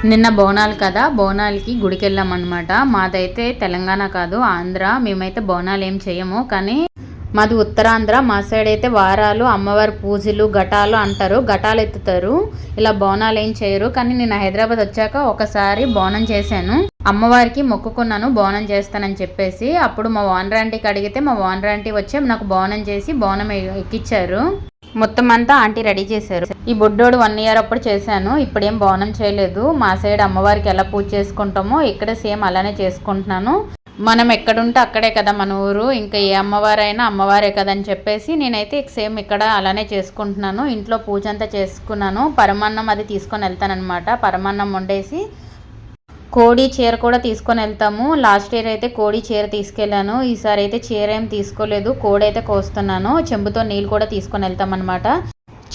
నిన్న బోనాలు కదా, బోనాలకి గుడికి వెళ్ళామన్నమాట. మాదైతే తెలంగాణ కాదు, ఆంధ్ర. మేమైతే బోనాలు ఏం చేయము, కానీ మాది ఉత్తరాంధ్ర. మా సైడ్ అయితే వారాలు, అమ్మవారి పూజలు, ఘటాలు అంటారు, ఘటాలు ఎత్తుతారు. ఇలా బోనాలు ఏం చేయరు. కానీ నేను హైదరాబాద్ వచ్చాక ఒకసారి బోనం చేశాను. అమ్మవారికి మొక్కుకున్నాను బోనం చేస్తానని చెప్పేసి. అప్పుడు మా ఓనర్ ఆంటీకి అడిగితే మా ఓనర్ ఆంటీ వచ్చి నాకు బోనం చేసి బోనం ఎక్కిచ్చారు. మొత్తం అంతా ఆంటీ రెడీ చేశారు. ఈ బొడ్డోడు 1 ఇయర్ అప్పుడు చేశాను. ఇప్పుడేం బోనం చేయలేదు. మా సైడ్ అమ్మవారికి ఎలా పూజ చేసుకుంటామో ఇక్కడ సేమ్ అలానే చేసుకుంటున్నాను. మనం ఎక్కడుంటే అక్కడే కదా మన ఊరు, ఇంకా ఏ అమ్మవారైనా అమ్మవారే కదా అని చెప్పేసి నేనైతే సేమ్ ఇక్కడ అలానే చేసుకుంటున్నాను. ఇంట్లో పూజ అంతా చేసుకున్నాను. పరమాన్నం అది తీసుకొని వెళ్తానమాట. పరమాన్నం వండేసి కోడి చీర కూడా తీసుకొని వెళ్తాము. లాస్ట్ ఇయర్ అయితే కోడి చీర తీసుకెళ్ళాను. ఈసారి అయితే చీర ఏం తీసుకోలేదు, కోడి అయితే కోస్తున్నాను. చెంబుతో నీళ్ళు కూడా తీసుకొని వెళ్తామన్నమాట.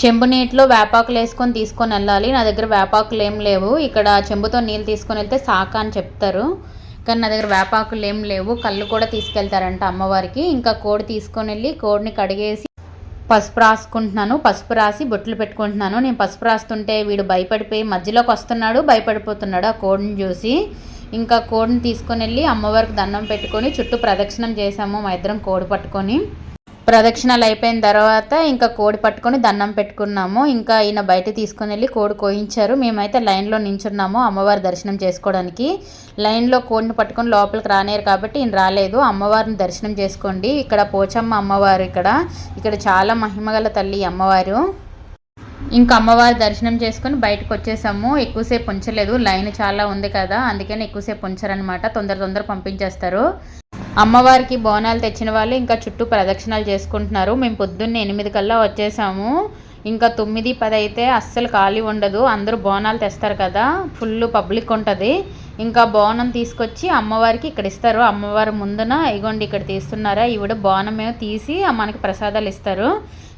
చెంబు నీటిలో వేపాకులు వేసుకొని తీసుకొని వెళ్ళాలి. నా దగ్గర వేపాకులు ఏం లేవు. ఇక్కడ చెంబుతో నీళ్ళు తీసుకొని వెళ్తే సాక అని చెప్తారు, కానీ నా దగ్గర వేపాకులు ఏం లేవు. కళ్ళు కూడా తీసుకెళ్తారంట అమ్మవారికి. ఇంకా కోడి తీసుకొని వెళ్ళి కోడిని కడిగేసి పసుపు రాసుకుంటున్నాను. పసుపు రాసి బొట్లు పెట్టుకుంటున్నాను. నేను పసుపు రాస్తుంటే వీడు భయపడిపోయి మధ్యలోకి వస్తున్నాడు, భయపడిపోతున్నాడు ఆ కోడిని చూసి. ఇంకా కోడిని తీసుకొని వెళ్ళి అమ్మవారికి దండం పెట్టుకొని చుట్టూ ప్రదక్షిణం చేసాము మా ఇద్దరం కోడి పట్టుకొని. ప్రదక్షిణాలు అయిపోయిన తర్వాత ఇంకా కోడి పట్టుకొని దండం పెట్టుకున్నాము. ఇంకా ఈయన బయట తీసుకొని వెళ్ళి కోడి కోయించారు. మేమైతే లైన్లో నించున్నాము అమ్మవారి దర్శనం చేసుకోవడానికి. లైన్లో కోడిని పట్టుకొని లోపలికి రానేరు కాబట్టి ఈయన రాలేదు. అమ్మవారిని దర్శనం చేసుకోండి. ఇక్కడ పోచమ్మ అమ్మవారు, ఇక్కడ చాలా మహిమగల తల్లి అమ్మవారు. ఇంకా అమ్మవారి దర్శనం చేసుకొని బయటకు వచ్చేసాము. ఎక్కువసేపు ఉంచలేదు, లైన్ చాలా ఉంది కదా, అందుకని ఎక్కువసేపు ఉంచారనమాట. తొందర పంపించేస్తారు. అమ్మవారికి బోనాలు తెచ్చిన వాళ్ళు ఇంకా చుట్టూ ప్రదక్షిణాలు చేసుకుంటున్నారు. మేము పొద్దున్నే 8 కల్లా వచ్చేసాము. ఇంకా 9, 10 అయితే అస్సలు ఖాళీ ఉండదు. అందరూ బోనాలు తెస్తారు కదా, ఫుల్ పబ్లిక్ ఉంటుంది. ఇంకా బోనం తీసుకొచ్చి అమ్మవారికి ఇక్కడ ఇస్తారు. అమ్మవారి ముందున ఇగోండి ఇక్కడ తీస్తున్నారా, ఈవిడ బోనమే తీసి మనకి ప్రసాదాలు ఇస్తారు.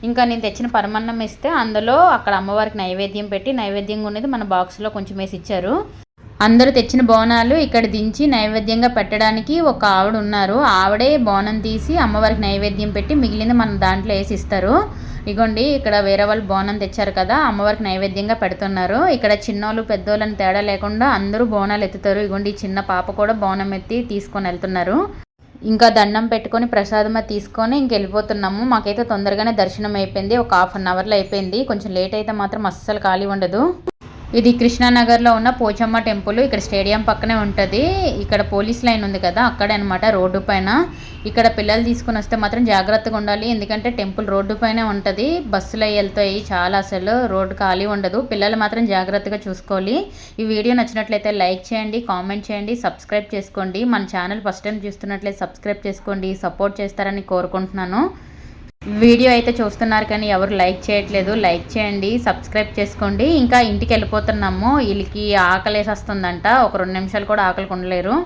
ఇంకా నేను తెచ్చిన పరమాన్నం ఇస్తే అందులో అక్కడ అమ్మవారికి నైవేద్యం పెట్టి, నైవేద్యంగా ఉన్నది మన బాక్స్లో కొంచెం వేసి ఇచ్చారు. అందరూ తెచ్చిన బోనాలు ఇక్కడ దించి నైవేద్యంగా పెట్టడానికి ఒక ఆవిడ ఉన్నారు. ఆవిడే బోనం తీసి అమ్మవారికి నైవేద్యం పెట్టి మిగిలింది మన దాంట్లో వేసి ఇస్తారు. ఇగోండి ఇక్కడ వేరే వాళ్ళు బోనం తెచ్చారు కదా, అమ్మవారికి నైవేద్యంగా పెడుతున్నారు. ఇక్కడ చిన్నోళ్ళు పెద్దోళ్ళని తేడా లేకుండా అందరూ బోనాలు ఎత్తుతారు. ఇగోండి చిన్న పాప కూడా బోనం ఎత్తి తీసుకొని వెళ్తున్నారు. ఇంకా దండం పెట్టుకొని ప్రసాదం తీసుకొని ఇంక వెళ్ళిపోతున్నాము. మాకైతే తొందరగానే దర్శనం అయిపోయింది. ఒక 1/2 అవర్లో అయిపోయింది. కొంచెం లేట్ అయితే మాత్రం అస్సలు ఖాళీ ఉండదు. ఇది కృష్ణానగర్లో ఉన్న పోచమ్మ టెంపుల్. ఇక్కడ స్టేడియం పక్కనే ఉంటుంది. ఇక్కడ పోలీస్ లైన్ ఉంది కదా, అక్కడే అనమాట రోడ్డు పైన. ఇక్కడ పిల్లలు తీసుకుని వస్తే మాత్రం జాగ్రత్తగా ఉండాలి, ఎందుకంటే టెంపుల్ రోడ్డు పైనే ఉంటుంది. బస్సులు వెళ్తాయి చాలా, అసలు రోడ్డు ఖాళీ ఉండదు. పిల్లలు మాత్రం జాగ్రత్తగా చూసుకోవాలి. ఈ వీడియో నచ్చినట్లయితే లైక్ చేయండి, కామెంట్ చేయండి, సబ్స్క్రైబ్ చేసుకోండి. మన ఛానల్ ఫస్ట్ టైం చూస్తున్నట్లయితే సబ్స్క్రైబ్ చేసుకోండి, సపోర్ట్ చేస్తారని కోరుకుంటున్నాను. వీడియో అయితే చూస్తున్నారు కానీ ఎవరు లైక్ చేయట్లేదు. లైక్ చేయండి, సబ్స్క్రైబ్ చేసుకోండి. ఇంకా ఇంటికి వెళ్ళిపోతున్నాము. వీళ్ళకి ఆకలేసి వస్తుందంట, ఒక 2 నిమిషాలు కూడా ఆకలి ఉండలేరు.